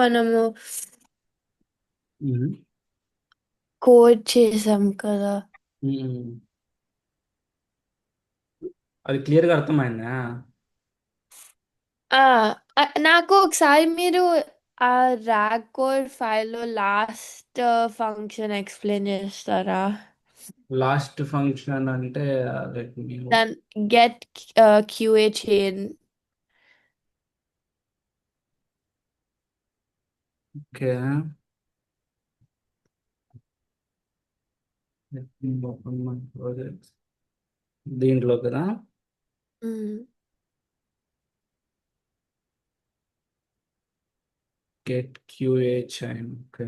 మనము మ్మ్. కోడ్ చేసాం కదా. మ్మ్. అది క్లియర్గా అర్థమైందా? ఆ, నాకు ఒకసారి మీరు ఆ ర్యాక్ కోడ్ ఫైల్లో లాస్ట్ ఫంక్షన్ ఎక్స్ప్లెయిన్ చేస్తారా? లాస్ట్ ఫంక్షన్ అంటే లెట్ మీ దాని get QA chain. Okay. Let me open my projects. దీంట్లో కదా. Get QA chain. ఓకే,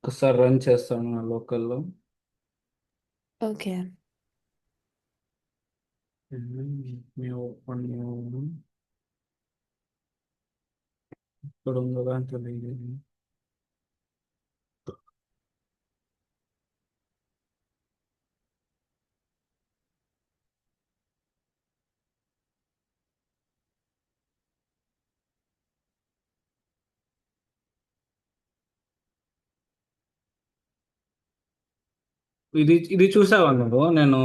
ఒకసారి రన్ చేస్తాను నా లోకల్లో. ఓకే. మీ ఓపెన్ ఇక్కడ ఉందో కానీ తెలియదు. ఇది ఇది చూసావా నువ్వు? నేను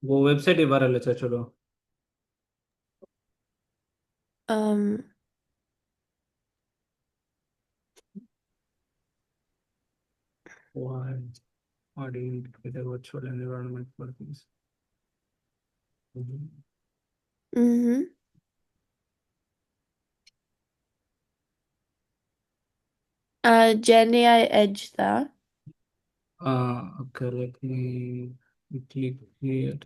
ఓ వెబ్సైట్ ఇవ్వాలి చూడు. Virtual environment for this. GenAI edge దా. Okay, let me click here.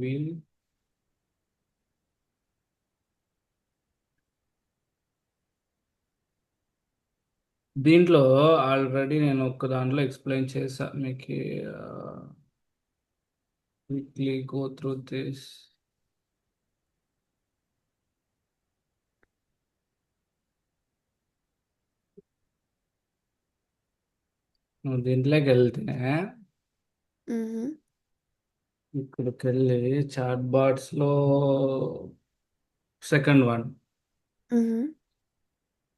వీల్. దీంట్లో ఆల్రెడీ నేను ఒక దాంట్లో ఎక్స్ప్లెయిన్ చేశా మీకు. Quickly go through this. నువ్వు దీంట్లోకి వెళ్తే ఇక్కడికి వెళ్ళి చాట్ బాట్స్ లో సెకండ్ వన్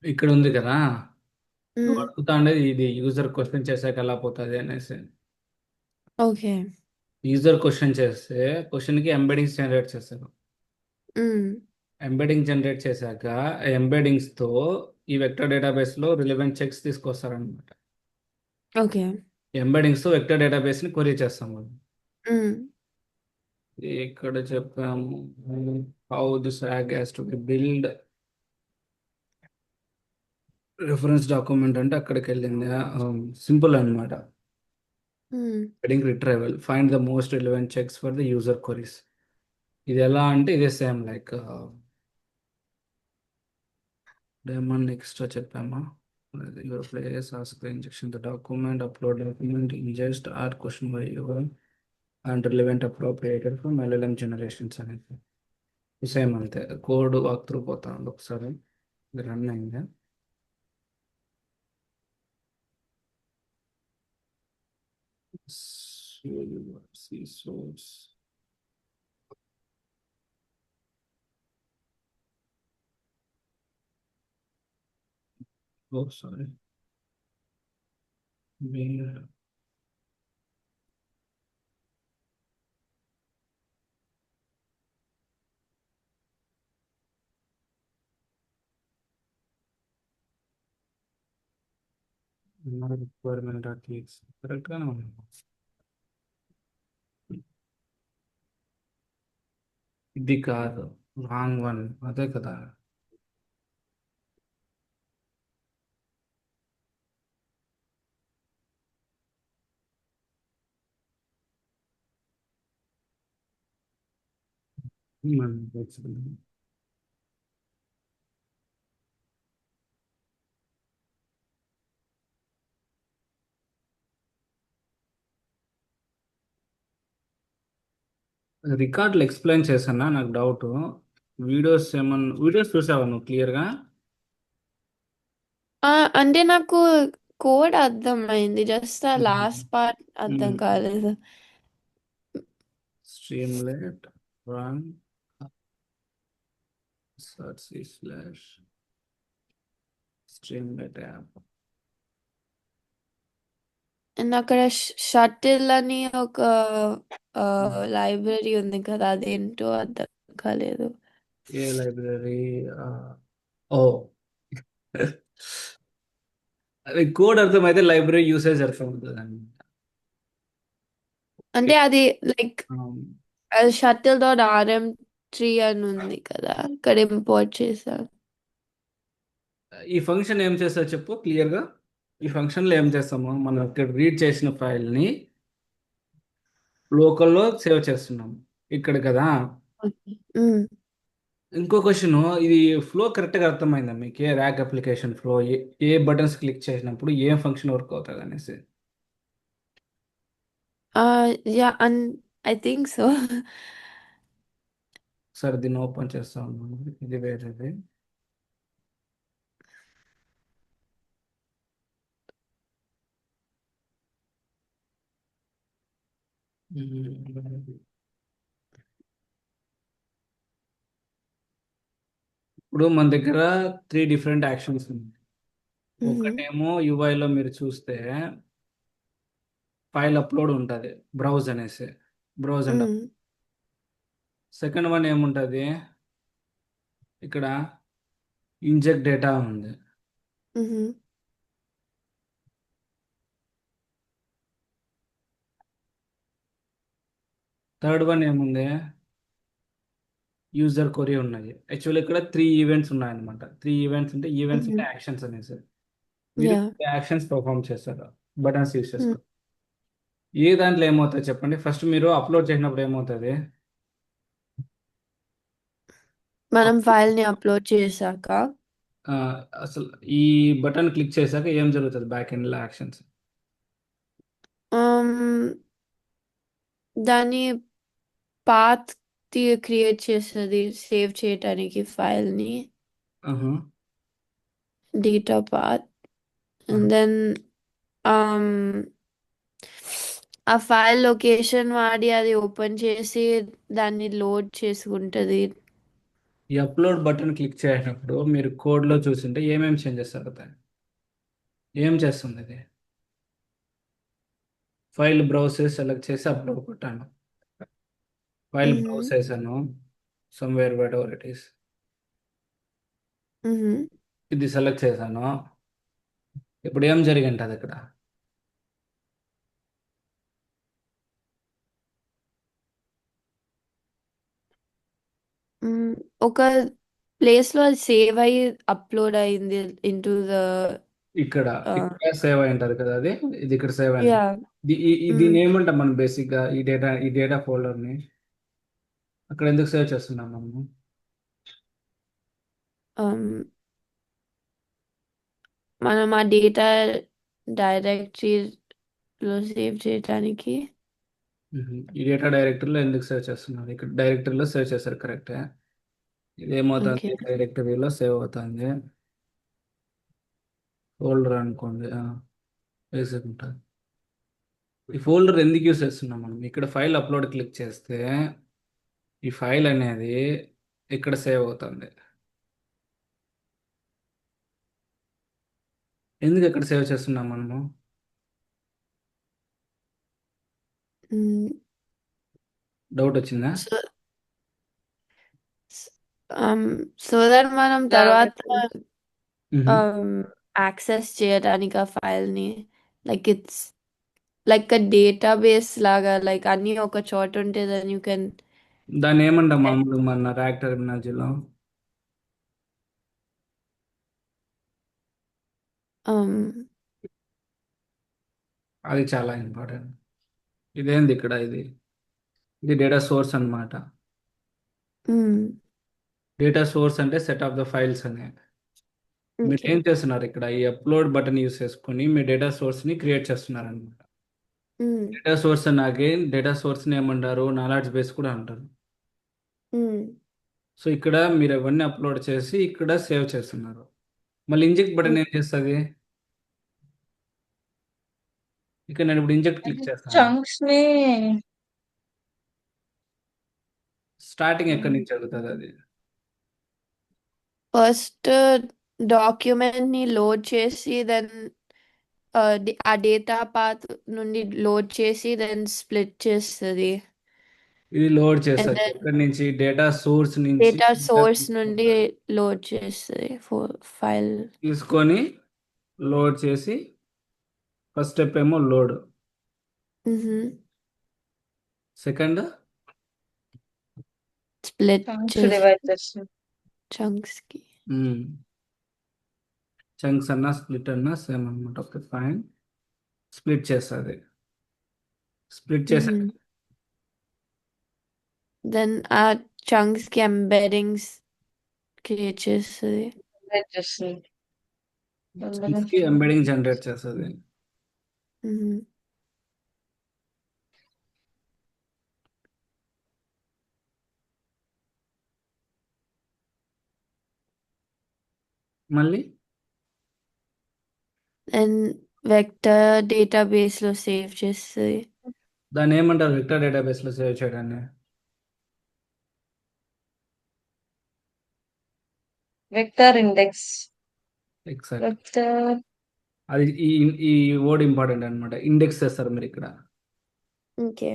ఇక్కడ ఉంది కదా. నువ్వు అడుగుతా ఉండేది ఇది యూజర్ క్వశ్చన్ చేసాక ఎలా పోతుంది అనేసి. ఓకే. యూజర్ క్వశ్చన్ చేస్తే క్వశ్చన్కి ఎంబెడింగ్స్ జనరేట్ చేస్తారు. ఎంబెడింగ్ జనరేట్ చేశాక ఎంబెడింగ్స్తో ఈ వెక్టర్ డేటాబేస్లో రిలవెంట్ చెక్స్ తీసుకొస్తారనమాట. ఓకే. ఎంబెడింగ్స్తో వెక్టర్ డేటాబేస్ని క్వరీ చేస్తాం మనం. ఇక్కడ చెప్పాము హౌ దిస్ యాగ్ has to be build. Reference document అంటే అక్కడికి వెళ్ళింది. సింపుల్ అన్నమాట. Heading retrieval find the most relevant chunks for the user queries. ఇది ఎలా అంటే ఇదే సేమ్ లైక్ డైమండ్ ఎక్స్ట్రా చెప్పామా. Your place ask injection the document upload document ingest are question by your and relevant appropriated from LLM generations అనేది same అంతే. Code walk through పోతాను ఒకసారి. ఇది రన్ అయిందా? See source. Oh sorry. Requirement కరెక్ట్గానే ఉంది. ఇది కాదు, రాంగ్ వన్. అదే కదా. రికార్డులు ఎక్స్ప్లెయిన్ చేశానా? నాకు డౌట్. వీడియోస్ ఏమన్నా వీడియోస్ చూసావా నువ్వు క్లియర్గా? అంటే నాకు కోడ్ అర్థమైంది, జస్ట్ ఆ లాస్ట్ పార్ట్ అర్థం కాలేదు. Streamlit run search slash streamlit app. And అక్కడ షటిల్ అని ఒక లైబ్రరీ ఉంది కదా, అదేంటో అర్థం కాలేదు. A library? ఓ అది కోడ్ అర్థమైతే లైబ్రరీ యూసేజ్ అర్థం అవుతుందండి. అంటే అది లైక్ షటిల్ డాట్ RM3 అని ఉంది కదా, ఇక్కడ ఇంపోర్ట్ చేశాను. ఈ ఫంక్షన్ ఏం చేస్తా చెప్పు క్లియర్గా. ఈ ఫంక్షన్లో ఏం చేస్తాము, మనం ఇక్కడ రీడ్ చేసిన ఫైల్ని లోకల్లో సేవ్ చేస్తున్నాం ఇక్కడ కదా. ఉమ్, ఇంకో క్వశ్చన్, ఇది ఫ్లో కరెక్ట్గా అర్థమైందా మీకు? ర్యాక్ అప్లికేషన్ ఫ్లో ఏ బటన్స్ క్లిక్ చేసినప్పుడు ఏం ఫంక్షన్ వర్క్ అవుతుంది అనేసి. Yeah I think so. సరే దీన్ని ఓపెన్ చేస్తా ఉన్నాను, ఇది వేరేది. ఇప్పుడు మన దగ్గర 3 డిఫరెంట్ యాక్షన్స్ ఉన్నాయి. ఒకటేమో యూఐలో మీరు చూస్తే ఫైల్ అప్లోడ్ ఉంటుంది, బ్రౌజ్ అనేసి, బ్రౌజ్ అండ్. సెకండ్ వన్ ఏముంటుంది, ఇక్కడ ఇంజెక్ట్ డేటా ఉంది. థర్డ్ వన్ ఏముంది, యూజర్ కొరీ ఉన్నది. యాక్చువల్లీ ఇక్కడ 3 ఈవెంట్స్ ఉన్నాయన్నమాట. 3 ఈవెంట్స్ అంటే ఈవెంట్స్ అంటే యాక్షన్స్ అనేసి. మీరు యా. యాక్షన్స్ పర్ఫామ్ చేస్తారు బటన్స్ యూస్ చేసుకో. ఏ దాంట్లో ఏమవుతుంది చెప్పండి, ఫస్ట్ మీరు అప్లోడ్ చేసినప్పుడు ఏమవుతుంది? మనం ఫైల్ ని అప్లోడ్ చేశాక ఆ, అసలు ఈ బటన్ క్లిక్ చేశాక ఏం జరుగుతుంది బ్యాక్ ఎండ్లో యాక్షన్స్? um, దాని పాత్ క్రియేట్ చేస్తుంది సేవ్ చేయడానికి ఫైల్ ని, ఆహా, డేటా పాత్. ఆహా. అండ్ దెన్ ఆ ఫైల్ లొకేషన్ వాడి అది ఓపెన్ చేసి దాన్ని లోడ్ చేసుకుంటది. ఈ అప్లోడ్ బటన్ క్లిక్ చేసినప్పుడు మీరు కోడ్లో చూసింటే ఏమేమి చేంజెస్ అవుతాయి, ఏం చేస్తుంది ఇది? ఫైల్ బ్రౌజ్ చేసి సెలెక్ట్ చేసి అప్లోడ్ కొట్టాను, ఫైల్ బ్రౌజ్ చేశాను, somewhere whatever it is, ఇది సెలెక్ట్ చేశాను. ఇప్పుడు ఏం జరిగింటది ఇక్కడ? ఒక ప్లేస్ లో అది సేవ్ అయ్యి అప్లోడ్ అయింది ఇంటూ ద. ఇక్కడ ఇక్కడ సేవ్ అయి ఉంటుంది కదా అది, ఇది ఇక్కడ సేవ్ అయింది. యా. దీన్ని ఏమంటాం మనం బేసిక్గా, ఈ డేటా ఫోల్డర్ని అక్కడ ఎందుకు సేవ్ చేస్తున్నాం మనము? మనం ఆ డేటా డైరెక్టరీలో సేవ్ చేయడానికి. ఈ డేటా డైరెక్టరీలో ఎందుకు సేవ్ చేస్తున్నారు? ఇక్కడ డైరెక్టరీలో సేవ్ చేస్తారు కరెక్టే. ఇది ఓకే. ఏమవుతుంది, డైరెక్టరీలో సేవ్ అవుతుంది, ఫోల్డర్ అనుకోండి, వేసుకుంటుంది. ఈ ఫోల్డర్ ఎందుకు యూస్ చేస్తున్నాం మనం? ఇక్కడ ఫైల్ అప్లోడ్ క్లిక్ చేస్తే ఈ ఫైల్ అనేది ఇక్కడ సేవ్ అవుతుంది. ఎందుకు ఎక్కడ సేవ్ చేస్తున్నాం మనము? డౌట్ వచ్చిందా? సో సో దట్ మనం తర్వాత మ్హూ. యాక్సెస్ చేయడానికి ఆ ఫైల్ ని, like it's like a database లాగా, లైక్ అన్ని ఒక చోట ఉంటే దెన్ యూ కెన్. దాన్ని ఏమంటాం మామూలు మన ర్యాక్ టెర్మినాలజీలో? అది చాలా ఇంపార్టెంట్. ఇదేంది ఇక్కడ, ఇది డేటా సోర్స్ అన్నమాట. డేటా సోర్స్ అంటే సెట్ ఆఫ్ ద ఫైల్స్ అనే. మీరు ఓకే. ఏం చేస్తున్నారు ఇక్కడ, ఈ అప్లోడ్ బటన్ యూస్ చేసుకొని మీ డేటా సోర్స్ని క్రియేట్ చేస్తున్నారు అనమాట. డేటా సోర్స్ అని అగైన్ డేటా సోర్స్ని ఏమంటారు, నాలెడ్జ్ బేస్ కూడా అంటారు. సో ఇక్కడ మీరు అవన్నీ అప్లోడ్ చేసి ఇక్కడ సేవ్ చేస్తున్నారు. మళ్ళీ ఇంజెక్ట్ బటన్ ఏం చేస్తుంది? ఇక్కడ నేను ఇప్పుడు ఇంజెక్ట్ క్లిక్ చేస్తాను. చంక్స్ ని స్టార్టింగ్ ఎక్కడి నుంచి జరుగుతుంది అది? ఫస్ట్ డాక్యుమెంట్ ని లోడ్ చేసి దెన్ ఆ డేటా పాత్ నుండి లోడ్ చేసి దెన్ స్ప్లిట్ చేస్తుంది. ఇది లోడ్ అండ్ చేస్తుంది దెన్ ఎక్కడి నుంచి? డేటా సోర్స్ నుంచి డేటా data సోర్స్ నుండి తీసుకుంటది. లోడ్ చేస్తుంది ఫైల్. తీసుకొని లోడ్ చేసి ఫస్ట్ స్టెప్ ఏమో లోడ్, సెకండ్ స్ప్లిట్ చంక్స్ చేసి డివైడ్ చేస్తుంది. చంక్స్ కి. చంక్స్ అన్నా స్ప్లిట్ అన్నా సేమ్ అనమాట. Okay fine. స్ప్లిట్ చేస్తుంది. స్ప్లిట్ చేసా దెన్ ఆ చంక్స్ కి ఎంబెడింగ్స్ క్రియేట్ చేస్తుంది. డివైడ్ చేస్తుంది. చంక్స్ కి ఎంబెడింగ్ జనరేట్ చేస్తుంది. మళ్ళీ అండ్ వెక్టర్ డేటాబేస్ లో సేవ్ చేస్తుంది. దాన్ని ఏమంటారు వెక్టర్ డేటాబేస్ లో సేవ్ చేయడాన్ని? Vector index. ఎగ్జాక్ట్. వెక్టర్ అది ఈ ఈ వర్డ్ ఇంపార్టెంట్ అనమాట. ఇండెక్స్ చేస్తారు మీరు ఇక్కడ. ఓకే.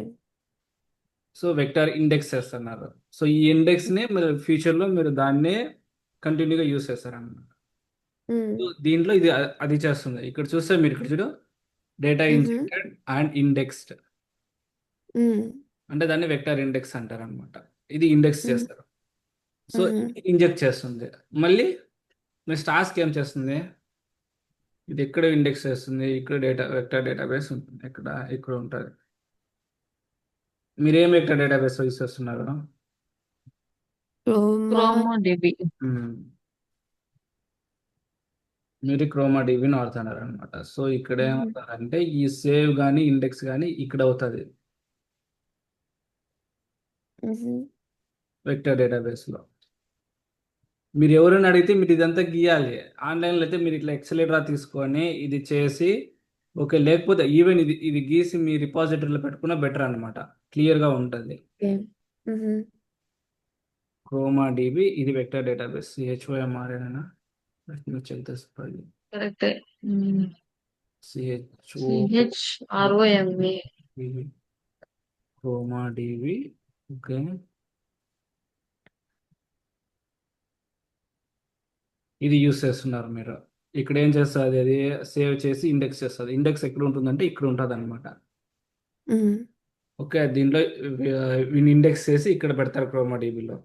సో వెక్టర్ ఇండెక్స్ చేస్తున్నారు. సో ఈ ఇండెక్స్ ని మీరు ఫ్యూచర్ లో మీరు దాన్నే కంటిన్యూగా యూస్ చేస్తారన్నమాట. సో దీంట్లో ఇది అది చేస్తుంది. ఇక్కడ చూస్తే మీరు ఇక్కడ చూడు, డేటా ఇంజెక్టెడ్ అండ్ ఇండెక్స్డ్, అంటే దాన్ని వెక్టర్ ఇండెక్స్ అంటారు అనమాట. ఇది ఇండెక్స్ చేస్తారు. సో ఇంజెక్ట్ చేస్తుంది. మళ్ళీ నెక్స్ట్ టాస్క్ ఏం చేస్తుంది? ఇది ఎక్కడ ఇండెక్స్ చేస్తుంది? ఇక్కడ డేటా వెక్టర్ డేటాబేస్ ఉంటుంది. ఇక్కడ ఉంటుంది. మీరు ఏం వెక్టర్ డేటాబేస్ యూస్ చేస్తున్నారు? క్రోమోడిబి. మీరు క్రోమా డిబిని వాడుతున్నారు అనమాట. సో ఇక్కడ ఏమవుతారంటే ఈ సేవ్ కానీ ఇండెక్స్ కానీ ఇక్కడ అవుతుంది వెక్టర్ డేటాబేస్లో. మీరు ఎవరైనా అడిగితే మీరు ఇదంతా గీయాలి. ఆన్లైన్లో అయితే మీరు ఇట్లా ఎక్సెలేటరా తీసుకొని ఇది చేసి ఓకే, లేకపోతే ఈవెన్ ఇది గీసి మీ రిపాజిటరీలో పెట్టుకున్న బెటర్ అనమాట. క్లియర్గా ఉంటుంది. క్రోమా డిబి ఇది vector database. CHOMRNA. Check this for you. Correct. CHOROMA Chroma DB. Okay, ఇది యూస్ చేస్తున్నారు మీరు. ఇక్కడ ఏం చేస్తుంది? అది సేవ్ చేసి ఇండెక్స్ చేస్తుంది. ఇండెక్స్ ఎక్కడ ఉంటుందంటే ఇక్కడ ఉంటుంది అనమాట. ఓకే, దీంట్లో వీని ఇండెక్స్ చేసి ఇక్కడ పెడతారు క్రోమా డిబిలో.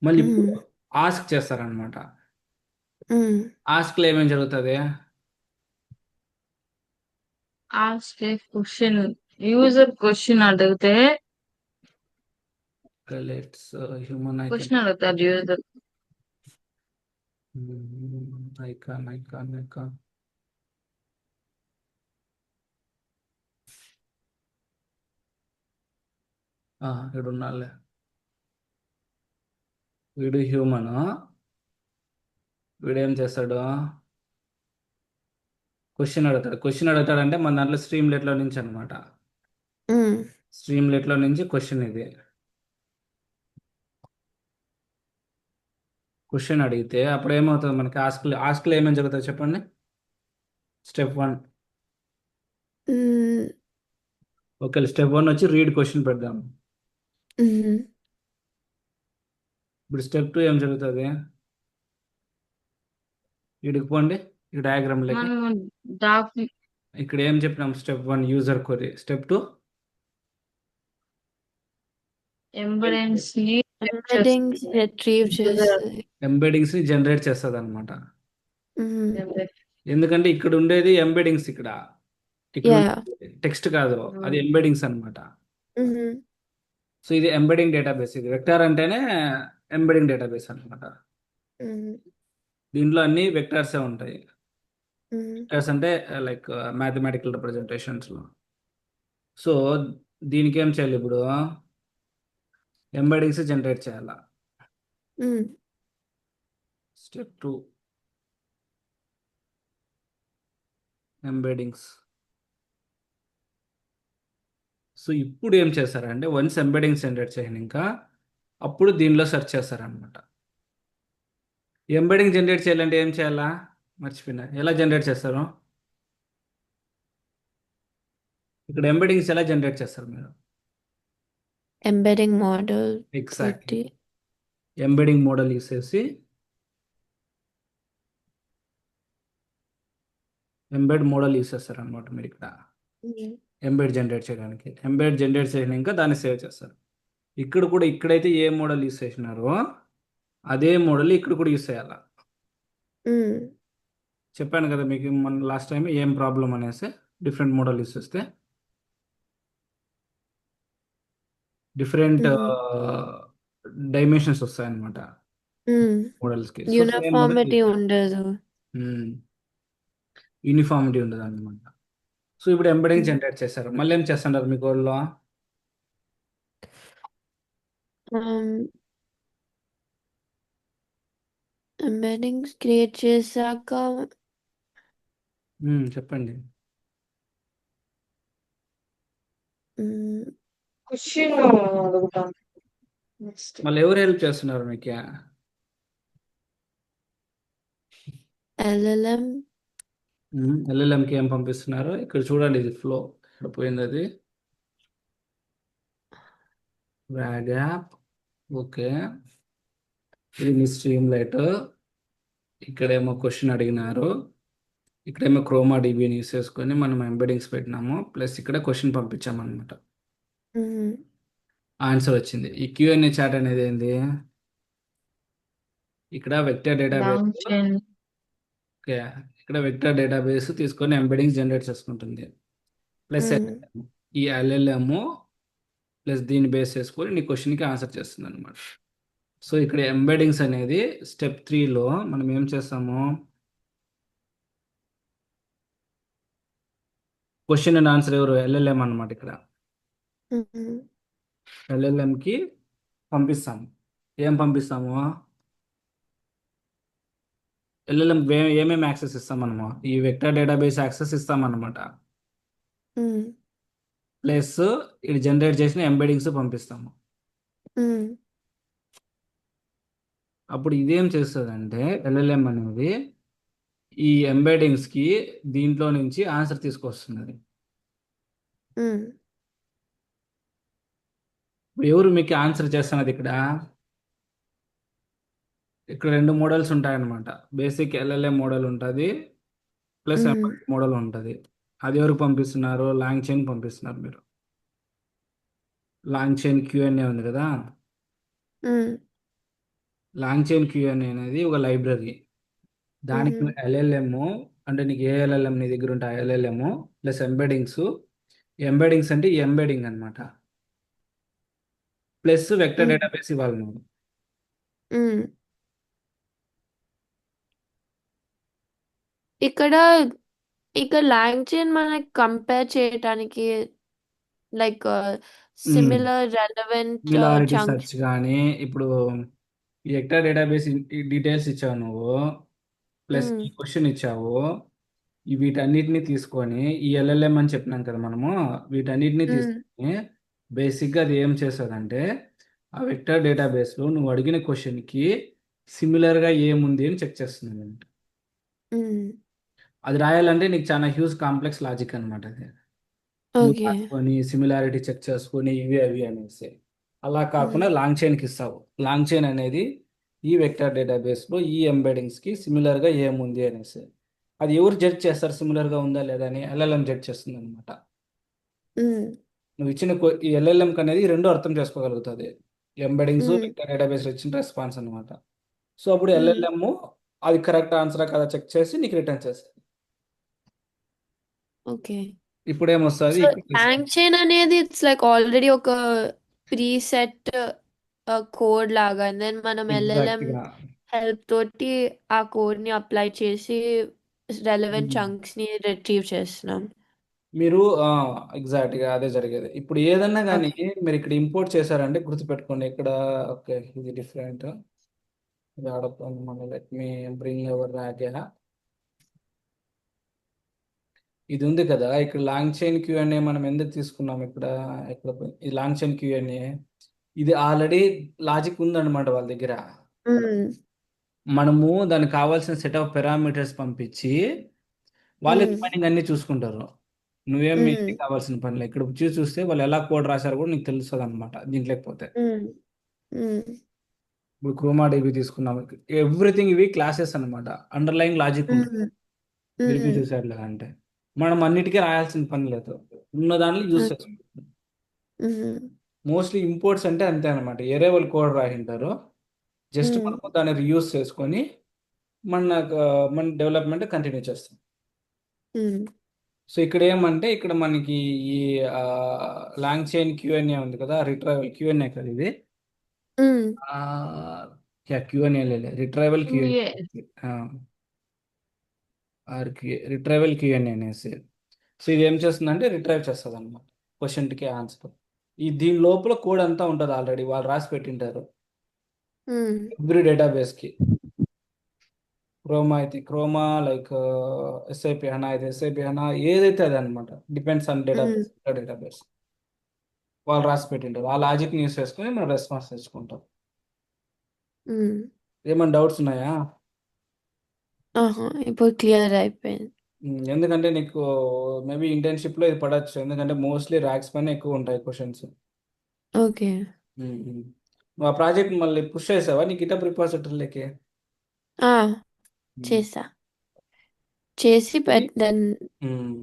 మళ్ళీ ఇప్పుడు ఆస్క్ చేస్తారనమాట. ఆస్క్లో ఏమేమి జరుగుతుంది? Ask a question. User question అడిగితే లెట్స్ హ్యూమన్ క్వశ్చన్ అడుగుతారు యూజర్. ఐకాన్. ఇక్కడ ఉన్నాలే. వీడు హ్యూమన్. వీడు ఏం చేస్తాడు? క్వశ్చన్ అడుగుతాడంటే మన దాంట్లో స్ట్రీమ్లెట్లో నుంచి అనమాట. స్ట్రీమ్లెట్లో నుంచి క్వశ్చన్ ఇది. క్వశ్చన్ అడిగితే అప్పుడు ఏమవుతుంది మనకి? ఆస్క్లో ఏమేమి జరుగుతుంది చెప్పండి. స్టెప్ 1. ఓకే, స్టెప్ 1 వచ్చి రీడ్ క్వశ్చన్ పెడదాం. ఇప్పుడు స్టెప్ 2 ఏం జరుగుతుంది? వీడికి పోండి ఈ డయాగ్రామ్లోకి. ఇక్కడ ఏం చెప్పినాం? Step 1 user query. స్టెప్ 2 ఎంబెడెన్స్ ని ఎంబెడింగ్స్ రిట్రీవ్ చేస్తుంది. ఎంబెడింగ్స్ ని జనరేట్ చేస్తుంది అనమాట. ఎందుకంటే ఇక్కడ ఉండేది ఎంబెడింగ్స్. ఇక్కడ టెక్స్ట్ కాదు, అది ఎంబెడింగ్స్ అనమాట. సో ఇది ఎంబెడింగ్ డేటాబేస్. ఇది వెక్టార్ అంటేనే ఎంబెడింగ్ డేటాబేస్ అనమాట. దీంట్లో అన్ని వెక్టార్సే ఉంటాయి. వెక్టార్స్ అంటే లైక్ మ్యాథమెటికల్ రిప్రజెంటేషన్స్లో. సో దీనికి ఏం చేయాలి? ఇప్పుడు ఎంబెడింగ్స్ జనరేట్ చేయాలా. స్టెప్ 2 ఎంబెడింగ్స్. సో ఇప్పుడు ఏం చేస్తారంటే వన్స్ ఎంబెడింగ్స్ జనరేట్ చేయండి, ఇంకా అప్పుడు దీనిలో సెర్చ్ చేస్తారనమాట. ఎంబెడింగ్ జనరేట్ చేయాలంటే ఏం చేయాలా? మర్చిపోయినా, ఎలా జనరేట్ చేస్తారు? ఇక్కడ ఎంబెడింగ్స్ ఎలా జనరేట్ చేస్తారు మీరు? Embedding model exactly. తోటి. ఎంబెడింగ్ మోడల్ యూస్ చేసి ఎంబెడ్ మోడల్ యూస్ చేస్తారు అనమాట మీరు ఇక్కడ. ఎంబెడ్ జనరేట్ చేయడానికి, ఎంబెడ్ జనరేట్ చేసినాక దాన్ని సేవ్ చేస్తారు. ఇక్కడ కూడా ఇక్కడైతే ఏ మోడల్ యూస్ చేసినారో అదే మోడల్ ఇక్కడ కూడా యూస్ చేయాలా. చెప్పాను కదా మీకు మన లాస్ట్ టైం ఏం ప్రాబ్లం అనేసి, డిఫరెంట్ మోడల్ యూస్ చేస్తే డిఫరెంట్ డైమెన్షన్స్ వస్తాయన్నమాట మోడల్స్కి. సో సేమ్ మోడల్ యూనిఫార్మిటీ ఉండదు. యూనిఫార్మిటీ ఉండదు అనమాట. సో ఇప్పుడు ఎంబెడింగ్ జనరేట్ చేశారు, మళ్ళీ ఏం చేస్తున్నారు మీ కోడ్లో? ఎంబెడింగ్స్ క్రియేట్ చేశాక చెప్పండి. క్వశ్చన్ అడుగుతాను నెక్స్ట్. మళ్ళీ ఎవరు హెల్ప్ చేస్తున్నారు మీకు? LLM. ఎల్ఎల్ఎంకి ఏం పంపిస్తున్నారు? ఇక్కడ చూడండి, ఇది ఫ్లో ఇక్కడ పోయింది, అది ర్యాగ్ యాప్. ఓకే, ఇది మీ స్ట్రీమ్ లైట్. ఇక్కడేమో క్వశ్చన్ అడిగినారు, ఇక్కడేమో క్రోమా డీబీని యూస్ చేసుకొని మనం ఎంబెడింగ్స్ పెట్టినాము, ప్లస్ ఇక్కడ క్వశ్చన్ పంపించామన్నమాట. ఆన్సర్ వచ్చింది. ఈ క్యూఎన్ఏ చాట్ అనేది ఏంది? ఇక్కడ vector database. Long chain. Okay, ఇక్కడ వెక్టర్ డేటాబేస్ తీసుకొని ఎంబెడింగ్స్ జనరేట్ చేసుకుంటుంది. ప్లస్ ఈ ఎల్ఎల్ఎం ప్లస్ దీన్ని బేస్ చేసుకొని నీ క్వశ్చన్కి ఆన్సర్ చేస్తుంది అనమాట. సో ఇక్కడ ఎంబెడింగ్స్ అనేది స్టెప్ 3లో మనం ఏం చేస్తాము? క్వశ్చన్ అండ్ ఆన్సర్ ఎవరు? ఎల్ఎల్ఎం అనమాట. ఇక్కడ ఎల్ఎల్ఎంకి పంపిస్తాము. ఏం పంపిస్తాము? ఎల్ఎల్ఎం ఏమేమి యాక్సెస్ ఇస్తాం మనము? ఈ వెక్టర్ డేటాబేస్ యాక్సెస్ ఇస్తామన్నమాట. ప్లస్ ఇది జనరేట్ చేసిన ఎంబెడింగ్స్ పంపిస్తాము. అప్పుడు ఇదేం చేస్తుందంటే ఎల్ఎల్ఎం అనేది ఈ ఎంబెడింగ్స్కి దీంట్లో నుంచి ఆన్సర్ తీసుకొస్తుంది. ఇప్పుడు ఎవరు మీకు ఆన్సర్ చేస్తున్నది? ఇక్కడ ఇక్కడ రెండు మోడల్స్ ఉంటాయన్నమాట. బేసిక్ ఎల్ఎల్ఎం మోడల్ ఉంటుంది, ప్లస్ ఎంబెడెడ్ మోడల్ ఉంటుంది. అది ఎవరికి పంపిస్తున్నారు? లాంగ్ చైన్ పంపిస్తున్నారు మీరు. లాంగ్ చైన్ క్యూఎన్ఏ ఉంది కదా, లాంగ్ చైన్ క్యూఎన్ఏ అనేది ఒక లైబ్రరీ. దానికి ఎల్ఎల్ఎం అంటే నీకు ఏ ఎల్ఎల్ఎం నీ దగ్గర ఉంటాయి ఎల్ఎల్ఎం ప్లస్ ఎంబెడింగ్స్. ఎంబెడింగ్స్ అంటే ఎంబెడింగ్ అనమాట, ప్లస్ వెక్టర్ డేటాబేస్ ఇవ్వాలి నువ్వు. ఇక్కడ ఇక్కడ లాంగ్ చైన్ మనకి కంపేర్ చేయడానికి like similar relevant similarity chunks. Search కానీ ఇప్పుడు ఈ వెక్టర్ డేటాబేస్ డీటెయిల్స్ ఇచ్చావు నువ్వు, ప్లస్ ఈ క్వశ్చన్ ఇచ్చావు. వీటన్నిటిని తీసుకొని ఈ ఎల్ఎల్ఎం అని చెప్పినాం కదా మనము, వీటన్నిటిని తీసుకొని బేసిక్గా అది ఏం చేస్తుందంటే ఆ వెక్టర్ డేటాబేస్లో నువ్వు అడిగిన క్వశ్చన్కి సిమిలర్గా ఏముంది అని చెక్ చేస్తుంది. అది రాయాలంటే నీకు చాలా హ్యూజ్ కాంప్లెక్స్ లాజిక్ అనమాట. అది నువ్వు ఓకే. రాసుకొని సిమిలారిటీ చెక్ చేసుకొని ఇవి అవి అనేసి అలా కాకుండా లాంగ్ చైన్కి ఇస్తావు. లాంగ్ చైన్ అనేది ఈ వెక్టర్ డేటాబేస్లో ఈ ఎంబెడింగ్స్కి సిమిలర్గా ఏముంది అనేసి అది ఎవరు జడ్జ్ చేస్తారు సిమిలర్గా ఉందా లేదా అని? ఎల్ఎల్ఎం జడ్జ్ చేస్తుంది అనమాట. నువ్వు ఇచ్చిన ఈ ఎల్ఎల్ఎంకి అనేది ఈ రెండు అర్థం చేసుకోగలుగుతుంది, ఎంబెడింగ్స్ వెక్టర్ డేటాబేస్లో ఇచ్చిన రెస్పాన్స్ అనమాట. సో అప్పుడు ఎల్ఎల్ఎం అది కరెక్ట్ ఆన్సరా కదా చెక్ చేసి నీకు రిటర్న్ చేస్తుంది. ఓకే. ఇప్పుడు ఏమొస్తుంది? సో లాంగ్ చైన్ అనేది ఇట్స్ లైక్ ఆల్రెడీ ఒక ప్రీసెట్ కోడ్ లాగా, దెన్ మనం ఎల్ఎల్ఎం ఎగ్జాక్ట్గా హెల్ప్ తోటి ఆ కోడ్ ని అప్లై చేసి రెలవెంట్ చంక్స్ ని రిట్రీవ్ చేస్తున్నాం. మీరు ఎగ్జాక్ట్గా అదే జరిగేది. ఇప్పుడు ఏదన్నా కానీ మీరు ఇక్కడ ఇంపోర్ట్ చేశారంటే గుర్తుపెట్టుకోండి ఇక్కడ. ఓకే, ఇది డిఫరెంట్. ఇది ఆడపోయింది మన. Let me bring ever rack. ఇది ఉంది కదా ఇక్కడ లాంగ్ చైన్ క్యూఎన్ఏ మనం ఎందుకు తీసుకున్నాం? ఇక్కడ ఇక్కడ ఈ లాంగ్ చైన్ క్యూఎన్ఏ ఇది ఆల్రెడీ లాజిక్ ఉందన్నమాట వాళ్ళ దగ్గర. ఉమ్, మనము దానికి కావాల్సిన సెట్ ఆఫ్ పారామీటర్స్ పంపించి వాళ్ళే ఉమ్, రిమైనింగ్ అన్ని చూసుకుంటారు. నువ్వేం ఉమ్, ఇంటికి కావాల్సిన పనిలే. ఇక్కడ చూస్తే వాళ్ళు ఎలా కోడ్ రాశారు కూడా నీకు తెలుస్తుంది అనమాట దీంట్లోకి పోతే. ఉమ్, ఉమ్, ఇప్పుడు క్రోమా డీబీ తీసుకున్నాం, ఎవ్రీథింగ్ ఇవి క్లాసెస్ అనమాట. అండర్లైన్ లాజిక్ ఉంటుంది ఉమ్, దీనికి ఉమ్, చూసేట్లుగా అంటే. మనం అన్నిటికీ రాయాల్సిన పని లేదు, ఉన్న దాంట్లో యూస్ చేసుకుంటాం. ఉమ్, మోస్ట్లీ ఇంపోర్ట్స్ అంటే అంతే అనమాట. ఏరే వాళ్ళు కోడ్ రాసింటారు, జస్ట్ ఉమ్, మనము దాన్ని రీయూస్ చేసుకొని మన మన డెవలప్మెంట్ కంటిన్యూ చేస్తాం. ఉమ్, సో ఇక్కడ ఏమంటే ఇక్కడ మనకి ఈ లాంగ్ చైన్ క్యూఎన్ఏ ఉంది కదా, రిట్రైవల్ క్యూఎన్ఏ కదా ఇది. ఉమ్, క్యూఎన్ఏ రిట్రైవల్ క్యూఎన్ఏ, ఏ, రిట్రైవల్ క్యూఎన్ఏ అనేసి. సో ఇది ఏం చేస్తుందంటే రిట్రైవ్ చేస్తుంది అనమాట క్వశ్చన్కి ఆన్సర్. దీని లోపల కోడ్ అంతా ఉంటుంది, ఆల్రెడీ వాళ్ళు రాసి పెట్టింటారు ఉమ్, ఎవ్రీ డేటాబేస్కి. క్రోమా అయితే క్రోమా, లైక్ ఎస్ఐపి హనా అయితే ఎస్ఐపి హనా, ఏదైతే అది అనమాట. Depends on um, database, database వాళ్ళు రాసి పెట్టింటారు. ఆ లాజిక్ని యూస్ చేసుకొని మనం రెస్పాన్స్ తెచ్చుకుంటాం. ఉమ్. ఏమైనా డౌట్స్ ఉన్నాయా? ఆహా, ఇప్పుడు క్లియర్ అయిపోయింది. ఎందుకంటే నీకు మేబీ ఇంటర్న్షిప్లో ఇది పడవచ్చు, ఎందుకంటే మోస్ట్లీ ర్యాక్స్ పైన ఎక్కువ ఉంటాయి క్వశ్చన్స్. ఓకే. నువ్వు ఆ ప్రాజెక్ట్ మళ్ళీ పుష్ చేసావా నీ గిటప్ రిపాజిటరీలోకి? ఆ, చేసా, చేసి దెన్ మ్మ్.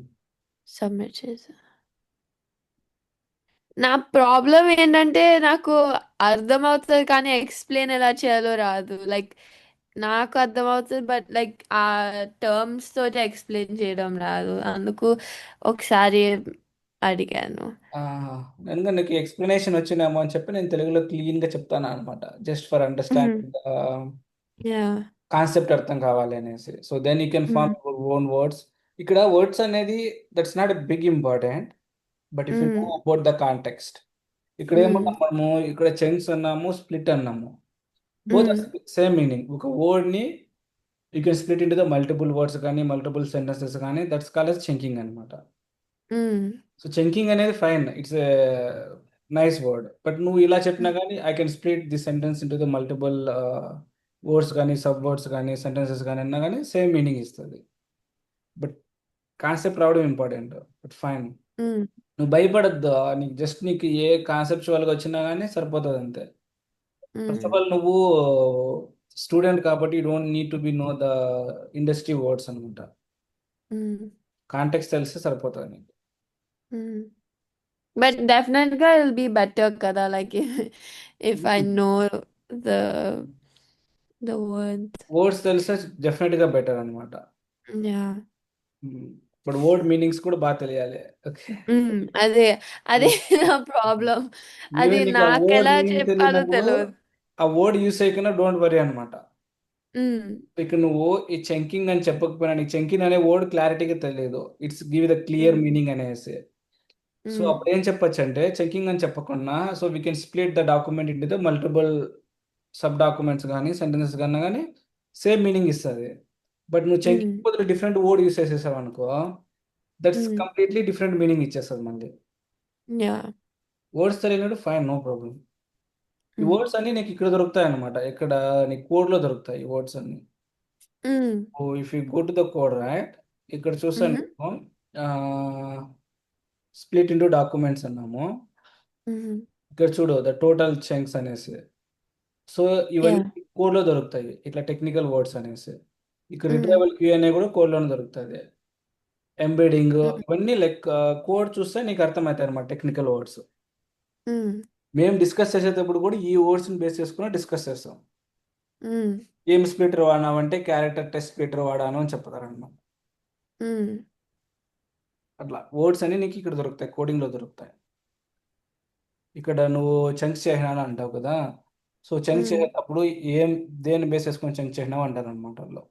సబ్మిట్ చేసా. నా ప్రాబ్లం ఏంటంటే నాకు అర్థమవుతుంది కానీ ఎక్స్ప్లెయిన్ ఎలా చేయాలో రాదు. లైక్ నాకు అర్థమవుతుంది బట్ లైక్ ఆ టర్మ్స్ తోటి ఎక్స్ప్లెయిన్ చేయడం రాదు. అందుకు ఒకసారి అడిగాను. ఆ, ఎందుకంటే నీకు ఎక్స్ప్లెనేషన్ వచ్చినామో అని చెప్పి నేను తెలుగులో క్లీన్గా చెప్తాను అనమాట, just for understanding yeah. Concept అర్థం కావాలి అనేసి. So then you can form your own words. ఇక్కడ వర్డ్స్ అనేది that's not a big important, but if you know about the context. ఇక్కడ ఏమన్నా మనము ఇక్కడ చంక్స్ అన్నాము, స్ప్లిట్ అన్నాము, బోత్ సేమ్ మీనింగ్. ఒక వర్డ్ని you can split into the multiple words కానీ మల్టిపుల్ సెంటెన్సెస్ కానీ, దట్స్ కాల్డ్ as చంకింగ్ అనమాట. సో చంకింగ్ అనేది fine, it's a nice word. But నువ్వు ఇలా చెప్పినా కానీ I can split the sentence into the multiple words కానీ సబ్ వర్డ్స్ కానీ సెంటెన్సెస్ కానీ అన్నా కానీ సేమ్ మీనింగ్ ఇస్తుంది. బట్ కాన్సెప్ట్ రావడం ఇంపార్టెంట్. బట్ ఫైన్, నువ్వు భయపడద్దు. నీకు జస్ట్ నీకు ఏ కాన్సెప్చువల్గా వచ్చినా కానీ సరిపోతుంది అంతే. ఫస్ట్ ఆఫ్ ఆల్ నువ్వు స్టూడెంట్ కాబట్టి you don't need to be know the industry words అనమాట. కాంటెక్స్ట్ తెలిస్తే సరిపోతుంది నీకు. బట్ డెఫినెట్ గా ఇల్ బి బెటర్ కదా, like if I know the the word. Words తెలిస్తే డెఫినెట్గా బెటర్ అనమాట. యా. బట్ వర్డ్ మీనింగ్స్ కూడా బాగా తెలియాలి. ఓకే, అదే అదే నా ప్రాబ్లం. అది ఈవెన్ నీకు ఆ నాకు వర్డ్ ఎలా మీనింగ్ చెప్పాలో తెలియనప్పుడు తెలియదు. ఆ వర్డ్ యూస్ చేయకుండా డోంట్ వరీ అనమాట. ఉమ్, ఇక నువ్వు ఈ చంకింగ్ అని చెప్పకపోయినా నీకు చంకింగ్ అనే వర్డ్ క్లారిటీగా తెలియదు, it's give the clear um, meaning అనేసి. సో ఉమ్, అప్పుడు ఏం చెప్పొచ్చు అంటే చంకింగ్ అని చెప్పకుండా, so we can split the document into the multiple sub documents కానీ సెంటెన్సెస్ కన్నా కానీ సేమ్ మీనింగ్ ఇస్తుంది. బట్ నువ్వు ఉమ్, చంకింగ్ బదులు డిఫరెంట్ వర్డ్ యూస్ చేసేసావు అనుకో, that's um, completely different meaning ఇచ్చేస్తుంది మళ్ళీ. యా. వర్డ్స్ తెలియనట్టు ఫైన్, నో ప్రాబ్లం. ఈ ఉమ్, వర్డ్స్ అన్ని నీకు ఇక్కడ దొరుకుతాయి అనమాట, ఇక్కడ నీ కోడ్లో దొరుకుతాయి ఈ వర్డ్స్ అన్ని. Um, if you go to the code right, ఇక్కడ చూసాను ఉమ్, నేను స్ప్లిట్ ఇంటూ డాక్యుమెంట్స్ అన్నాము. ఉమ్, ఇక్కడ చూడు ద టోటల్ చంక్స్ అనేసి. So yeah. ఇవన్నీ కోడ్లో దొరుకుతాయి ఇట్లా టెక్నికల్ వర్డ్స్ అనేసి. ఇక్కడ ఉమ్, రిట్రైవల్ క్యూ అనే కూడా కోడ్లోనే దొరుకుతుంది. ఎంబెడింగ్ ఉమ్, ఇవన్నీ లైక్ కోడ్ చూస్తే నీకు అర్థమవుతాయి అనమాట టెక్నికల్ వర్డ్స్. ఉమ్, మేము డిస్కస్ చేసేటప్పుడు కూడా ఈ వర్డ్స్ని బేస్ చేసుకుని డిస్కస్ చేస్తాం. ఉమ్, ఏం స్ప్లిటర్ వాడినావంటే క్యారెక్టర్ టెస్ట్ స్ప్లిటర్ వాడాను అని చెప్తారనమాట. ఉమ్, అట్లా వర్డ్స్ అన్ని నీకు ఇక్కడ దొరుకుతాయి, కోడింగ్లో దొరుకుతాయి. ఇక్కడ నువ్వు చంక్స్ చేసినాను అంటావు కదా, సో చంక్స్ ఉమ్, చేసేటప్పుడు దేన్ని బేస్ చేసుకొని చంక్స్ చేసినావు అంటారు అనమాట వాళ్ళు.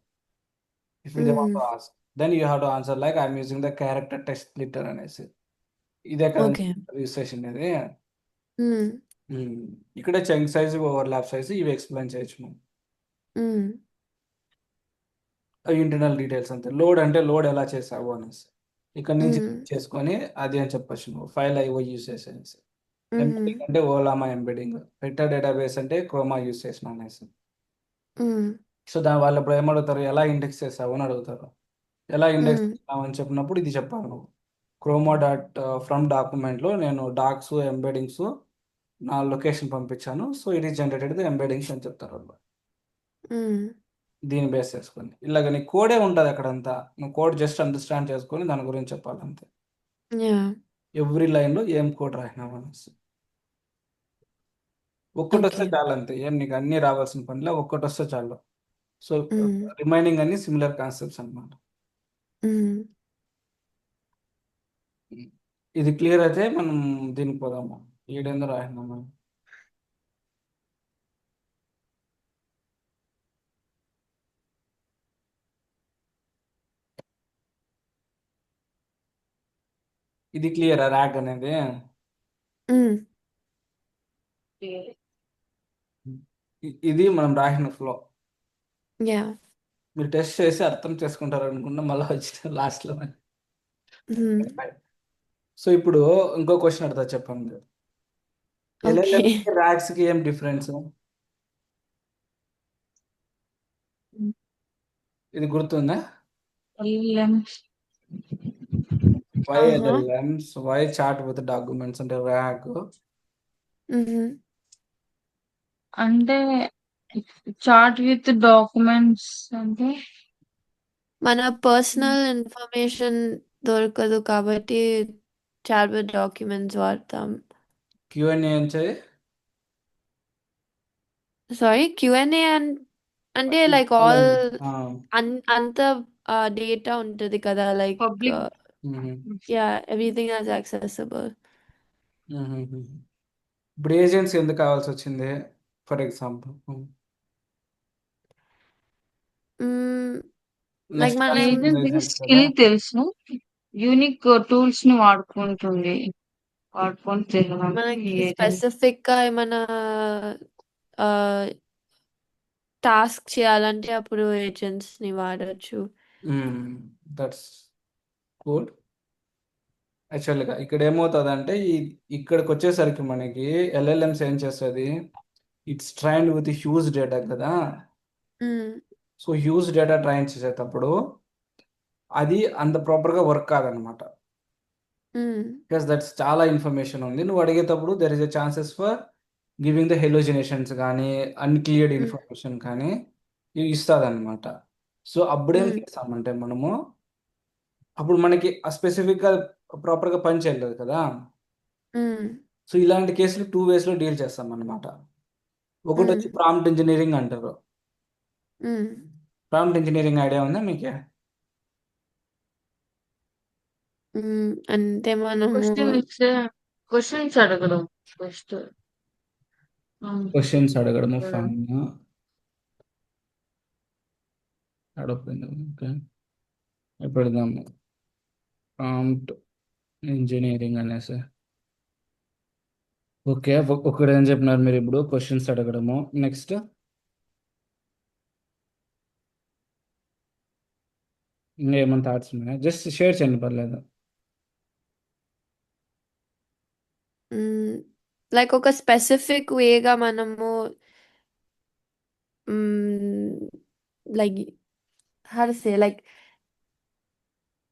If they want um, to ask, then you have to answer like I'm using the character text splitter అనేసి. ఇదే కదా ఓకే. రిజిస్ట్రేషన్ అనేది. ఉమ్, ఉమ్, ఇక్కడ చంక్ సైజ్ ఓవర్లాప్ సైజ్ ఇవి ఎక్స్ప్లెయిన్ చేయొచ్చు మనం. ఉమ్, ఇంటర్నల్ డీటెయిల్స్ అంతే. లోడ్ అంటే లోడ్ ఎలా చేసావు అనేసి ఇక్కడ నుంచి ఉమ్, చేసుకొని అది అని చెప్పొచ్చు నువ్వు, ఫైల్ ఐఓ యూస్ చేసేసి. ఎంబెడింగ్ అంటే ఓలామా ఎంబెడింగ్, వెక్టర్ డేటాబేస్ అంటే క్రోమా యూస్ చేసిన అనేసి. సో దాని వాళ్ళు ఇప్పుడు ఏమడుగుతారు, ఎలా ఇండెక్స్ చేసావు అని అడుగుతారు. ఎలా ఇండెక్స్ చేసావు అని చెప్పినప్పుడు ఇది చెప్పాలి నువ్వు. క్రోమా డాట్ ఫ్రమ్ డాక్యుమెంట్లో నేను డాక్స్ ఎంబెడింగ్స్ నా లొకేషన్ పంపించాను, సో ఇట్ ఈస్ జనరేటెడ్ ఎంబెడింగ్స్ అని చెప్తారు వాళ్ళు. దీన్ని బేస్ చేసుకొని ఇలాగ నీ కోడే ఉంటుంది అక్కడంతా, నువ్వు కోడ్ జస్ట్ అండర్స్టాండ్ చేసుకొని దాని గురించి చెప్పాలి అంతే. ఎవ్రీ లైన్లో ఏం కోడ్ రాసినావు అనేసి ఒక్కటి వస్తే ఓకే. చాలు అంతే, ఏం నీకు అన్నీ రావాల్సిన పనిలో ఒక్కటి వస్తే చాలు. సో రిమైనింగ్ అన్ని సిమిలర్ కాన్సెప్ట్స్ అన్నమాట. ఇది క్లియర్ అయితే మనం దీనికి పోదాము. ఏడేందో రాసినాము. ఇది క్లియర్ ర్యాక్ అనేది. ఇది మనం రాసిన ఫ్లో. యా. మీరు టెస్ట్ చేసి అర్థం చేసుకుంటారు అనుకున్నా, మళ్ళీ వచ్చిన లాస్ట్లో. సో ఇప్పుడు ఇంకో క్వశ్చన్ అడుగుతా, చెప్పండి. ఓకే. ఎల్ఎల్ఎంకి ర్యాక్స్కి ఏం డిఫరెన్స్? ఇది గుర్తుందా? Why LLMs, why chat with documents అంటే ర్యాక్. అంటే చాట్ విత్ డాక్యుమెంట్స్ అంటే మన పర్సనల్ ఇన్ఫర్మేషన్ దొరకదు కాబట్టి చాట్ విత్ డాక్యుమెంట్స్ వాడతాం. క్యూఎన్ఏ అంటే సారీ, క్యూఎన్ఏ అంటే లైక్ ఆల్ అంత డేటా ఉంటుంది కదా, like public. Yeah, everything is accessible. ఇప్పుడు ఏజెంట్స్ ఎందుకు కావాల్సి వచ్చింది ఫర్ ఎగ్జాంపుల్? లైక్ మన ఏజెంట్ స్కిల్ తెలుసు, యూనిక్ టూల్స్ ని వాడుకొని మనకి స్పెసిఫిక్ గా ఏమైనా టాస్క్ చేయాలంటే అప్పుడు ఏజెంట్స్ ని వాడచ్చు. That's good. యాక్చువల్గా ఇక్కడ ఏమవుతుంది ఇక్కడికి వచ్చేసరికి మనకి ఎల్ఎల్ఎంస్ ఏం చేస్తుంది, it's trained with huge data కదా. సో హ్యూజ్ డేటా ట్రైన్ చేసేటప్పుడు అది అంత ప్రాపర్గా వర్క్ కాదనమాట. బికాస్ దట్స్ చాలా ఇన్ఫర్మేషన్ ఉంది, నువ్వు అడిగేటప్పుడు there is a chances for giving the hallucinations కానీ అన్క్లియర్డ్ ఇన్ఫర్మేషన్ కానీ ఇవి ఇస్తుంది అనమాట. సో అప్పుడేం చేస్తామంటే మనము అప్పుడు మనకి స్పెసిఫిక్గా ప్రాపర్గా పని చేయలేదు కదా. సో ఇలాంటి కేసులు 2 వేస్లో డీల్ చేస్తాం అనమాట. ఒకటి వచ్చి ప్రాంప్ట్ ఇంజనీరింగ్ అంటారు. ప్రాంప్ట్ ఇంజనీరింగ్ ఐడియా ఉందా మీకు? అంటే మనము క్వశ్చన్స్ అడగడం ఫస్ట్. క్వశ్చన్స్ అడగడము ఫైన్ అడగండి. ఓకే, పెడదాము ప్రాంప్ట్ ఇంజనీరింగ్ అనేసి. ఓకే, ఒకటి ఏం చెప్పినారు మీరు ఇప్పుడు? క్వశ్చన్స్ అడగడము. నెక్స్ట్ ఇంకా ఏమైనా థాట్స్ ఉన్నాయా? జస్ట్ షేర్ చేయండి, పర్లేదు. లైక్ ఒక స్పెసిఫిక్ వేగా మనము like how to say, like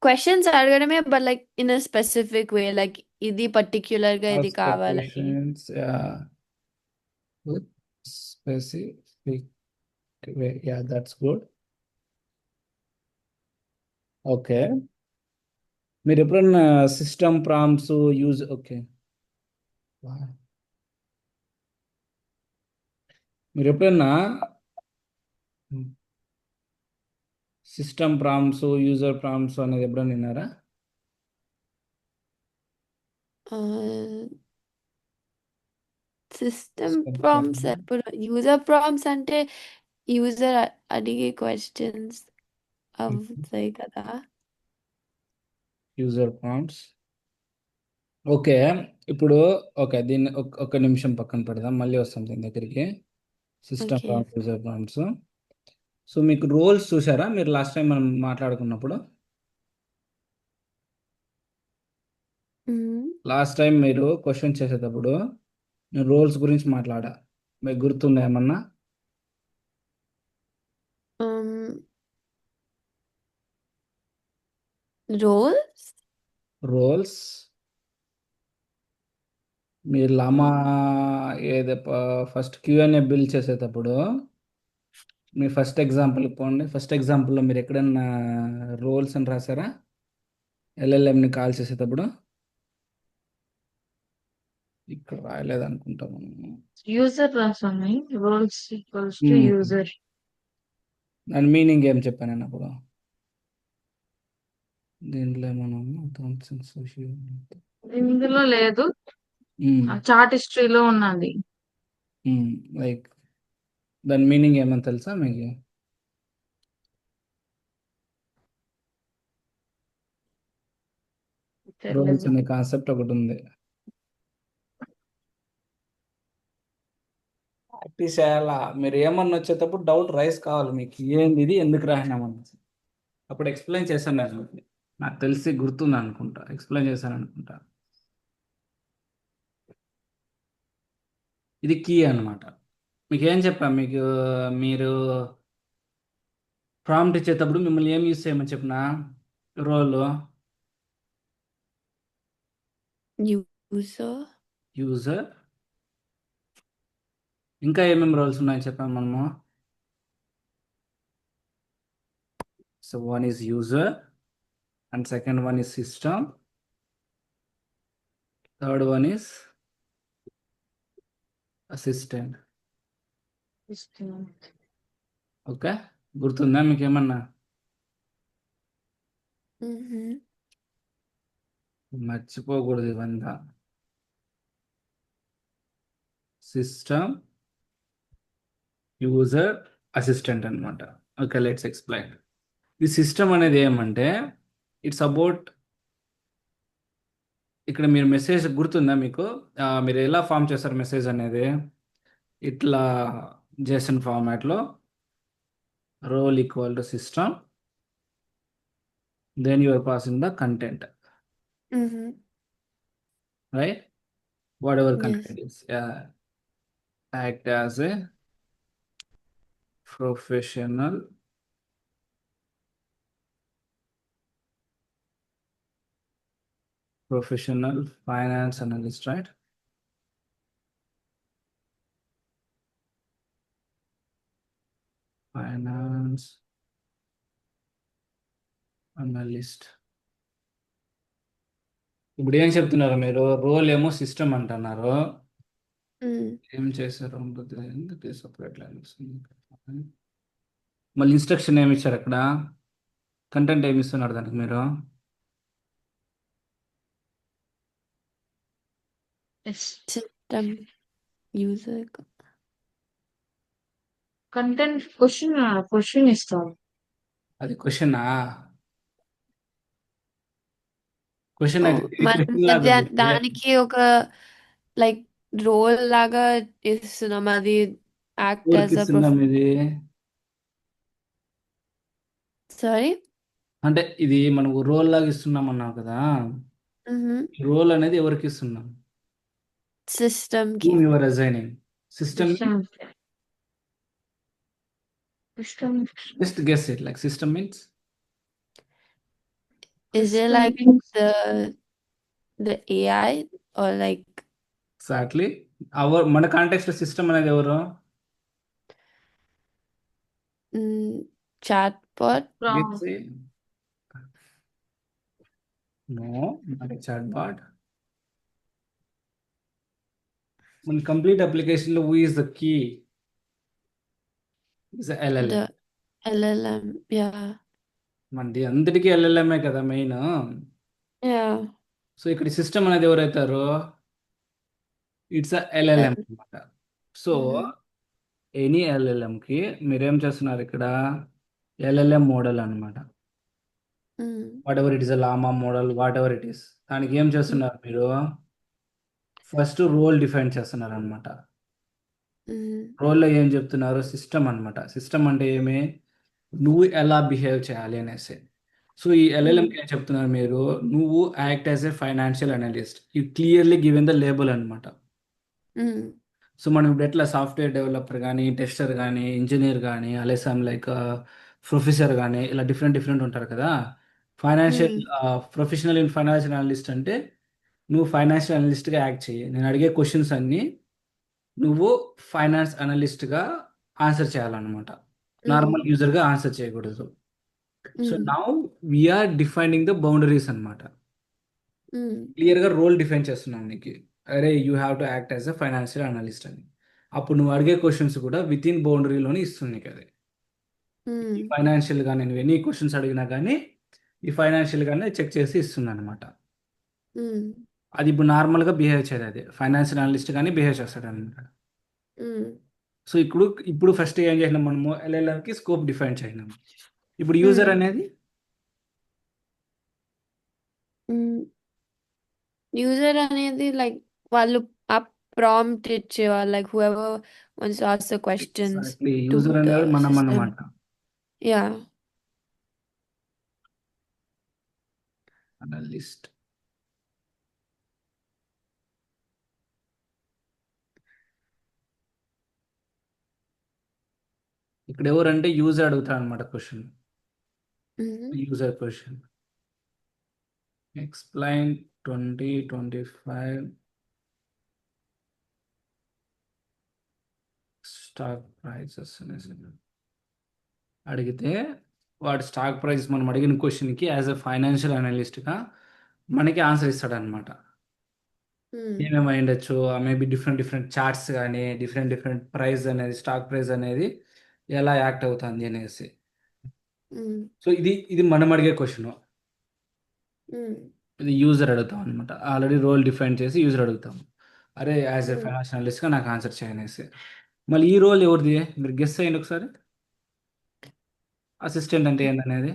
questions అడగడమే, but like in a specific way, like ఇది పర్టిక్యులర్ గా ఇది Ask the కావాలని. questions, with specific way. Yeah, that's good. Okay, మీరు ఎప్పుడన్నా సిస్టమ్ ప్రాంప్ట్స్ యూజ్ మీరు ఎప్పుడన్నా సిస్టమ్ ప్రాంప్ట్స్ యూజర్ ప్రాంప్ట్స్ అనేది ఎప్పుడన్నా విన్నారా? సిస్టమ్ ప్రాంప్ట్స్ ఎప్పుడు, యూజర్ ప్రాంప్ట్స్ అంటే యూజర్ అడిగే క్వశ్చన్స్ అవుతాయి కదా. User prompts. ఓకే, ఇప్పుడు ఓకే, దీన్ని ఒక నిమిషం పక్కన పెడదాం, మళ్ళీ వస్తాం దీని దగ్గరికి. System okay. Prompts, user prompts. So మీకు రోల్స్ చూసారా మీరు లాస్ట్ టైం మనం మాట్లాడుకున్నప్పుడు? లాస్ట్ టైం మీరు క్వశ్చన్ చేసేటప్పుడు నేను రోల్స్ గురించి మాట్లాడా, మీకు గుర్తుందా ఏమన్నా? Um, roles? రోల్స్ మీరు లామా ఏదో ఫస్ట్ క్యూఎన్ఏ బిల్ చేసేటప్పుడు మీ ఫస్ట్ ఎగ్జాంపుల్ పోండి. ఫస్ట్ ఎగ్జాంపుల్లో మీరు ఎక్కడన్నా రోల్స్ అని రాసారా ఎల్ఎల్ఎంని కాల్ చేసేటప్పుడు? ఇక్కడ రాయలేదు అనుకుంటాము. యూజర్ రాసాము, రోల్స్ ఈక్వల్స్ టు యూజర్. దాని మీనింగ్ ఏం చెప్పాను నేను అప్పుడు? దీంట్లో మనం ఇందులో లేదు, చార్ట్ హిస్టరీలో ఉన్నది. లైక్ దాని మీనింగ్ ఏమని తెలుసా మీకు? రోల్స్ తెలియదు. అనే కాన్సెప్ట్ ఒకటి ఉంది. ప్రాక్టీస్ చేయాలా. మీరు ఏమన్నా వచ్చేటప్పుడు డౌట్ రైస్ కావాలి మీకు, ఏంది ఇది, ఎందుకు రాసినామని. అప్పుడు ఎక్స్ప్లెయిన్ చేశాను నేను, నాకు తెలిసి గుర్తుంది అనుకుంటా, ఎక్స్ప్లెయిన్ చేశాను అనుకుంటా. ఇది కీ అనమాట. మీకు ఏం చెప్పాను, మీకు మీరు ప్రాంప్ట్ ఇచ్చేటప్పుడు మిమ్మల్ని ఏం యూస్ చేయమని చెప్పిన రోల్? User? యూజర్. ఇంకా ఏమేమి రోల్స్ ఉన్నాయని చెప్పాము మనము? So one is user and second one is system, third one is assistant. Okay, గుర్తుందా మీకు ఏమన్నా? Mm-hmm. మర్చిపోకూడదు ఇవంతా. సిస్టమ్, యూజర్, అసిస్టెంట్ అనమాట. Okay, let's explain. ఈ సిస్టమ్ అనేది ఏమంటే ఇట్స్ అబౌట్, ఇక్కడ మీరు మెసేజ్ గుర్తుందా మీకు? మీరు ఎలా ఫామ్ చేస్తారు మెసేజ్ అనేది? ఇట్లా జేసన్ ఫార్మాట్లో role equal to system, then you are passing the content, Mm-hmm. right? Whatever Yes. content is, act as a professional finance analyst, right? Finance analyst. ఇప్పుడు ఏం చెప్తున్నారు మీరు? రోల్ ఏమో సిస్టమ్ అంటున్నారు, Mm. ఏం చేశారు సపరేట్ లైన్స్. మళ్ళీ ఇన్స్ట్రక్షన్ ఏమి ఇచ్చారు అక్కడ? కంటెంట్ ఏమి ఇస్తున్నారు దానికి మీరు? System. User. కంటెంట్ క్వశ్చన్ ఇస్తాం. అది క్వశ్చనా? క్వశ్చన్ Oh, అయితే ఇది మనం క్వశ్చన్ లాగా ఉంది. దానికి ఒక లైక్ రోల్ లాగా ఇస్తున్నాం, అది యాక్ట్ ఊరికి యాజ్ అ ఇస్తున్నాం ఇది. సారీ. అంటే ఇది మనం రోల్ లాగా ఇస్తున్నాం అన్నాం కదా, ఈ రోల్ అనేది ఎవరికి ఇస్తున్నాం? సిస్టమ్ కి. whom you are assigning. System means, just guess it, like system means Is it like the AI or like exactly మన కాంటెక్స్ట్ లో సిస్టమ్ అనేది ఎవరు? chatbot? Guess it. No, not a chatbot. మన complete application లో who is the key? Is LLM. The LLM, yeah. మనది అందరికీ LLM కదా main. Yeah. So ఇక్కడ సిస్టమ్ అనేది ఎవరైతారు? ఇట్స్ LLM అనమాట. సో ఎనీ LLMకి మీరేం చేస్తున్నారు ఇక్కడ? LLM మోడల్ అనమాట. Whatever it is, Llama model, whatever it is, దానికి ఏం చేస్తున్నారు మీరు? ఫస్ట్ రోల్ డిఫైన్ చేస్తున్నారు అనమాట. రోల్లో ఏం చెప్తున్నారు? సిస్టమ్ అనమాట. సిస్టమ్ అంటే ఏమి? నువ్వు ఎలా బిహేవ్ చేయాలి అనేసి. సో ఈ Mm. ఎల్ఎల్ఎంకి ఏం చెప్తున్నారు మీరు, నువ్వు act as a financial analyst, you clearly given the label అనమాట. Mm. సో మనం ఇప్పుడు ఎట్లా సాఫ్ట్వేర్ డెవలపర్ కానీ, టెస్టర్ కానీ, ఇంజనీర్ కానీ, అలెసామ్ లైక్ ప్రొఫెసర్ కానీ, ఇలా డిఫరెంట్ డిఫరెంట్ ఉంటారు కదా. Financial Mm. Professional in financial analyst అంటే నువ్వు ఫైనాన్షియల్ అనలిస్ట్గా యాక్ట్ చేయి. నేను అడిగే క్వశ్చన్స్ అన్నీ నువ్వు ఫైనాన్స్ అనలిస్ట్గా ఆన్సర్ చేయాలన్నమాట. Mm. నార్మల్ యూజర్గా ఆన్సర్ చేయకూడదు. So Mm. Now we're defining the boundaries అన్నమాట. Mm. క్లియర్గా రోల్ డిఫైన్ చేస్తున్నాం నీకు. అరే you have to act as a financial analyst అని. అప్పుడు నువ్వు అడిగే క్వశ్చన్స్ కూడా విత్ ఇన్ బౌండరీలోనే ఇస్తుంది నీకు అది. ఈ Mm. ఫైనాన్షియల్గా నేను ఎన్ని క్వశ్చన్స్ అడిగినా కానీ ఈ ఫైనాన్షియల్గానే చెక్ చేసి ఇస్తుంది అనమాట. Mm. అది ఇప్పుడు నార్మల్గా బిహేవ్ చేయదు, అది ఫైనాన్షియల్ అనలిస్ట్ కానీ బిహేవ్ చేస్తాడు అనమాట. Mm. సో ఇప్పుడు ఫస్ట్ ఏం చేసినాం మనము, ఎల్ఎల్ఎంకి స్కోప్ డిఫైన్ చేసినాం. ఇప్పుడు Mm. యూజర్ అనేది Mm. యూజర్ అనేది లైక్ వాళ్ళు ఆ ప్రాంప్ట్ ఇచ్చేవాళ్ళు, like whoever wants to ask the questions exactly to user the అనేది మనం సిస్టమ్. అన్నమాట. యా. అనలిస్ట్ ఇక్కడ ఎవరంటే యూజర్ అడుగుతారు అనమాట question. User question explain 2025 stock prices అనేసి అడిగితే వాడు స్టాక్ ప్రైస్ మనం అడిగిన క్వశ్చన్కి యాజ్ ఎ ఫైనాన్షియల్ అనలిస్ట్గా మనకి ఆన్సర్ ఇస్తాడనమాట. ఏమేమి అయి ఉండొచ్చు, మేబీ డిఫరెంట్ డిఫరెంట్ చార్ట్స్ కానీ, డిఫరెంట్ డిఫరెంట్ ప్రైస్ అనేది, స్టాక్ ప్రైస్ అనేది ఎలా యాక్ట్ అవుతుంది అనేసి. సో ఇది మనం అడిగే క్వశ్చన్, ఇది యూజర్ అడుగుతాం అనమాట. ఆల్రెడీ రోల్ డిఫైన్ చేసి యూజర్ అడుగుతాం, అరే యాజ్ ఎ ఫైనాన్షియల్ అనలిస్ట్గా నాకు ఆన్సర్ చేయనేసి. మళ్ళీ ఈ రోల్ ఎవరిది మీరు గెస్ చేయండి ఒకసారి. అసిస్టెంట్ అంటే ఏంటనేది.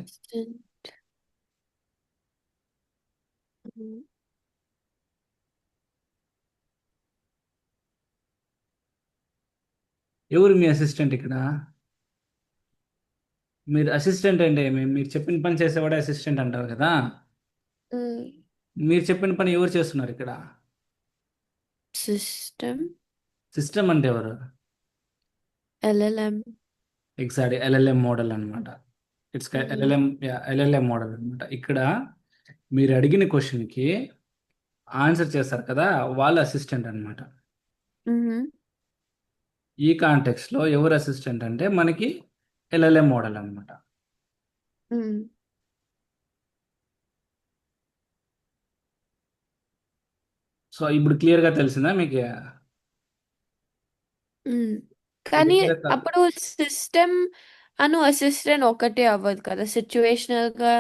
ఎవరు మీ అసిస్టెంట్ ఇక్కడ? మీరు అసిస్టెంట్ అంటే మీరు చెప్పిన పని చేసేవాడే అసిస్టెంట్ అంటారు కదా. మీరు చెప్పిన పని ఎవరు చేస్తున్నారు ఇక్కడ? సిస్టమ్. సిస్టమ్ అంటే ఎవరు? ఎల్ఎల్ఎం. ఎగ్జాక్ట్ ఎల్ఎల్ఎం మోడల్ అనమాట. ఇట్స్ ఎల్ఎల్ఎం మోడల్ అనమాట. ఇక్కడ మీరు అడిగిన క్వశ్చన్కి ఆన్సర్ చేస్తారు కదా, వాళ్ళు అసిస్టెంట్ అనమాట. ఈ కాంటెక్స్లో ఎవరు అసిస్టెంట్ అంటే మనకి ఎల్ఎల్ఎం మోడల్ అనమాట. సో ఇప్పుడు క్లియర్గా తెలిసిందా మీకు? కానీ క్లియర్గా కాదు. అప్పుడు సిస్టమ్ అను అసిస్టెంట్ ఒకటే అవ్వదు కదా, సిచ్యువేషనల్ గా.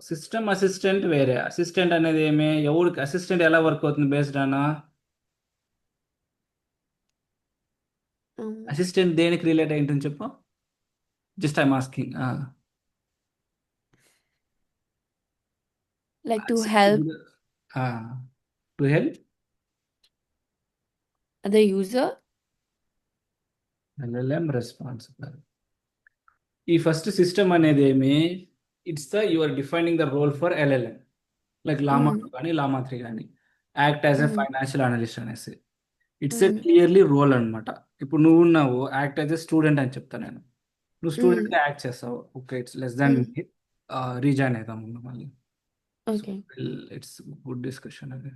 సిస్టమ్ అసిస్టెంట్ వేరే. అసిస్టెంట్ అనేది ఏమి, ఎవరికి అసిస్టెంట్ ఎలా వర్క్ అవుతుంది బేస్డ్ అనా? అసిస్టెంట్ దేనికి రిలేట్ అయి ఉంటుంది చెప్పు. Just I'm asking. Like to help to help the user. LLM responsible. ఈ ఫస్ట్ సిస్టమ్ అనేది ఏమి, it's your defining the role for LLM, like Llama 2 కానీ లామా 3 కానీ, act as a financial analyst అనేసి. ఇట్స్ ఎ క్లియర్లీ రోల్ అనమాట. ఇప్పుడు నువ్వు ఉన్నావు, యాక్ట్ యాజ్ ఎ స్టూడెంట్ అని చెప్తాను నేను. నువ్వు స్టూడెంట్గా యాక్ట్ చేస్తావు. Okay, it's less than rejoin అవుతాం ముందు మళ్ళీ. ఓకే. ఇట్స్ గుడ్ డిస్కషన్ అది.